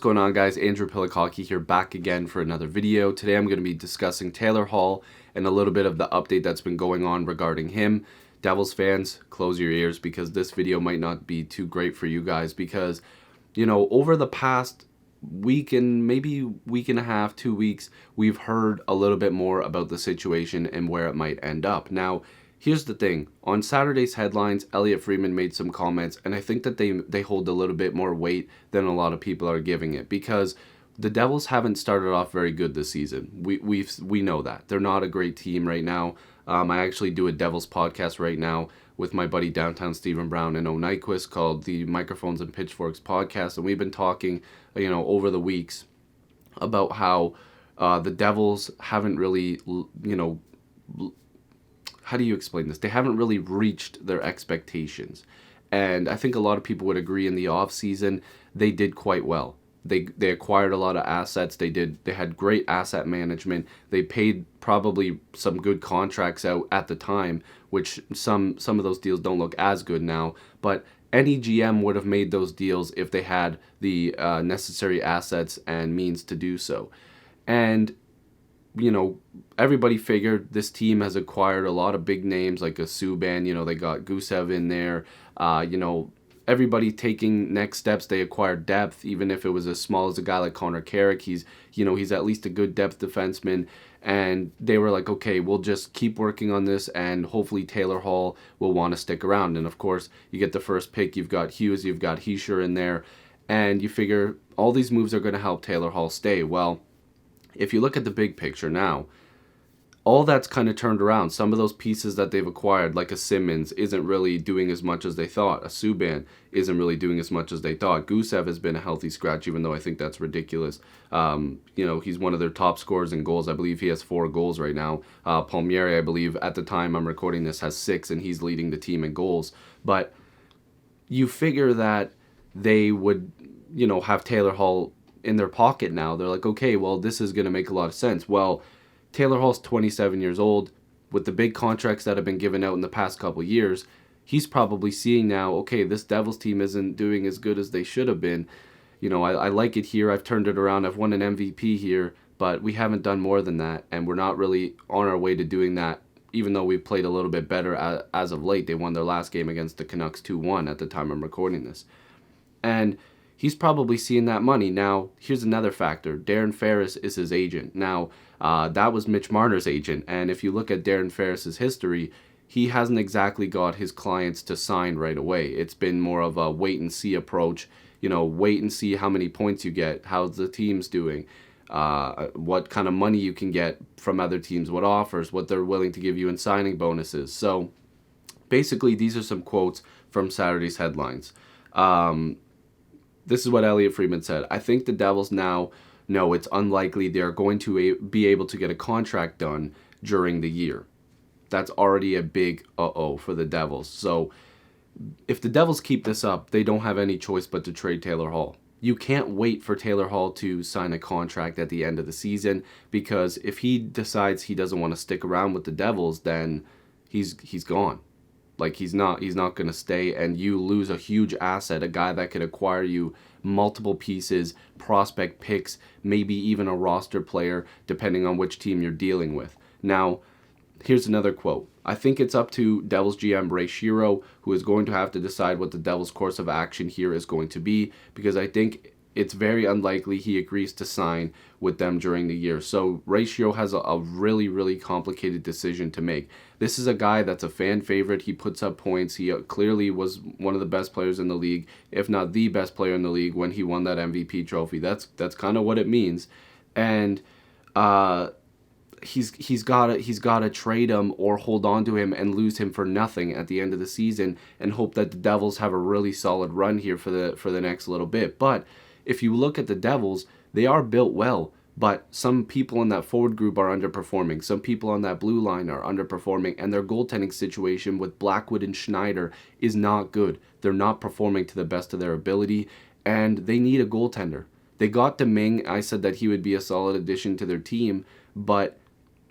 going on, guys? Andrew Piluk here, back again for another video. Today I'm going to be discussing Taylor Hall and a little bit of the update that's been going on regarding him. Devils fans, close your ears because this video might not be too great for you guys because, over the past week and maybe week and a half, 2 weeks, we've heard a little bit more about the situation and where it might end up. Now, here's the thing. On Saturday's headlines, Elliotte Friedman made some comments, and I think that they hold a little bit more weight than a lot of people are giving it because the Devils haven't started off very good this season. We know that. They're not a great team right now. I actually do a Devils podcast right now with my buddy Downtown Stephen Brown and O Nyquist called the Microphones and Pitchforks podcast, and we've been talking, over the weeks about how the Devils haven't really, how do you explain this? They haven't really reached their expectations. And I think a lot of people would agree in the offseason, they did quite well. They acquired a lot of assets. They had great asset management. They paid probably some good contracts out at the time, which some of those deals don't look as good now. But any GM would have made those deals if they had the necessary assets and means to do so. And everybody figured this team has acquired a lot of big names like a Subban. They got Gusev in there. Everybody taking next steps. They acquired depth, even if it was as small as a guy like Connor Carrick. He's at least a good depth defenseman. And they were like, okay, we'll just keep working on this, and hopefully Taylor Hall will want to stick around. And of course, you get the first pick. You've got Hughes, you've got Hischier in there, and you figure all these moves are going to help Taylor Hall stay. Well, if you look at the big picture now, all that's kind of turned around. Some of those pieces that they've acquired, like a Simmons, isn't really doing as much as they thought. A Subban isn't really doing as much as they thought. Gusev has been a healthy scratch, even though I think that's ridiculous. He's one of their top scorers in goals. I believe he has 4 goals right now. Palmieri, I believe, at the time I'm recording this, has 6, and he's leading the team in goals. But you figure that they would, have Taylor Hall in their pocket now. They're like, okay, well, this is going to make a lot of sense. Well, Taylor Hall's 27 years old. With the big contracts that have been given out in the past couple years, he's probably seeing now, okay, this Devils team isn't doing as good as they should have been. I like it here. I've turned it around. I've won an MVP here, but we haven't done more than that, and we're not really on our way to doing that, even though we've played a little bit better as of late. They won their last game against the Canucks 2-1 at the time I'm recording this. And he's probably seeing that money. Now, here's another factor. Darren Ferris is his agent. Now, that was Mitch Marner's agent, and if you look at Darren Ferris's history, he hasn't exactly got his clients to sign right away. It's been more of a wait-and-see approach. Wait and see how many points you get, how the team's doing, what kind of money you can get from other teams, what offers, what they're willing to give you in signing bonuses. So, basically, these are some quotes from Saturday's headlines. This is what Elliotte Friedman said. I think the Devils now know it's unlikely they're going to be able to get a contract done during the year. That's already a big uh-oh for the Devils. So if the Devils keep this up, they don't have any choice but to trade Taylor Hall. You can't wait for Taylor Hall to sign a contract at the end of the season, because if he decides he doesn't want to stick around with the Devils, then he's gone. Like, he's not going to stay, and you lose a huge asset, a guy that could acquire you multiple pieces, prospect picks, maybe even a roster player, depending on which team you're dealing with. Now, here's another quote. I think it's up to Devils GM Ray Shero, who is going to have to decide what the Devils' course of action here is going to be, because I think it's very unlikely he agrees to sign with them during the year. So Ray Shero has a really, really complicated decision to make. This is a guy that's a fan favorite. He puts up points. He clearly was one of the best players in the league, if not the best player in the league when he won that MVP trophy. That's kind of what it means. And he's got to trade him or hold on to him and lose him for nothing at the end of the season and hope that the Devils have a really solid run here for the next little bit. But if you look at the Devils, they are built well, but some people in that forward group are underperforming. Some people on that blue line are underperforming, and their goaltending situation with Blackwood and Schneider is not good. They're not performing to the best of their ability, and they need a goaltender. They got Domingue. I said that he would be a solid addition to their team, but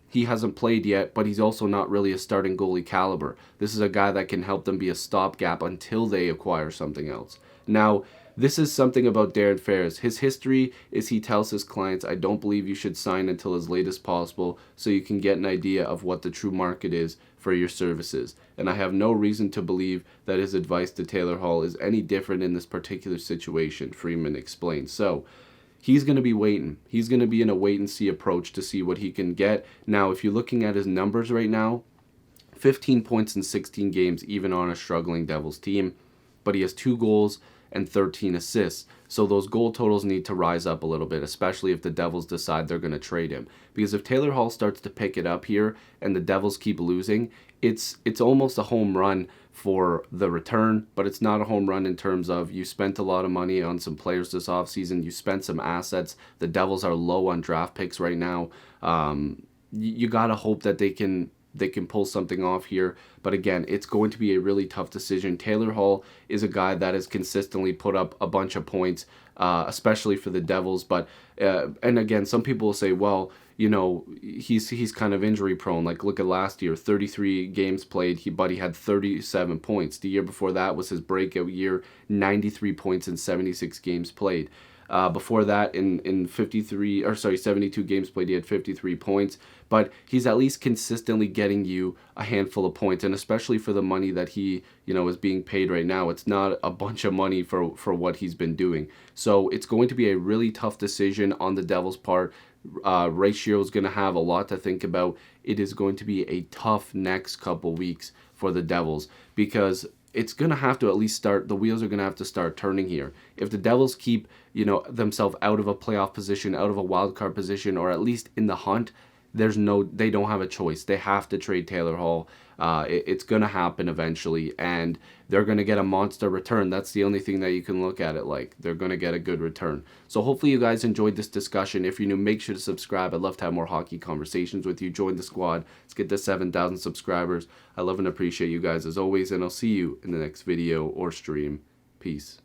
he hasn't played yet, but he's also not really a starting goalie caliber. This is a guy that can help them be a stopgap until they acquire something else. Now, This is something about Darren Ferris. His history is he tells his clients, I don't believe you should sign until as late as possible so you can get an idea of what the true market is for your services. And I have no reason to believe that his advice to Taylor Hall is any different in this particular situation, Freeman explained. So he's going to be waiting. He's going to be in a wait and see approach to see what he can get. Now, if you're looking at his numbers right now, 15 points in 16 games, even on a struggling Devils team. But he has 2 goals and 13 assists. So those goal totals need to rise up a little bit, especially if the Devils decide they're going to trade him. Because if Taylor Hall starts to pick it up here and the Devils keep losing, it's almost a home run for the return, but it's not a home run in terms of you spent a lot of money on some players this offseason, you spent some assets. The Devils are low on draft picks right now. You got to hope that they can pull something off here. But again, it's going to be a really tough decision. Taylor Hall is a guy that has consistently put up a bunch of points, especially for the Devils. But and again, some people will say, well, you know, he's kind of injury prone. Like, look at last year, 33 games played, but he had 37 points. The year before that was his breakout year, 93 points in 76 games played. Before that, in 72 games played, he had 53 points. But he's at least consistently getting you a handful of points, and especially for the money that he, is being paid right now, it's not a bunch of money for what he's been doing. So it's going to be a really tough decision on the Devils' part. Ratio is going to have a lot to think about. It is going to be a tough next couple weeks for the Devils because it's going to have to at least start, the wheels are going to have to start turning here. If the Devils keep, themselves out of a playoff position, out of a wild card position, or at least in the hunt, they don't have a choice. They have to trade Taylor Hall. It's going to happen eventually, and they're going to get a monster return. That's the only thing that you can look at it like. They're going to get a good return. So hopefully you guys enjoyed this discussion. If you're new, make sure to subscribe. I'd love to have more hockey conversations with you. Join the squad. Let's get to 7,000 subscribers. I love and appreciate you guys as always, and I'll see you in the next video or stream. Peace.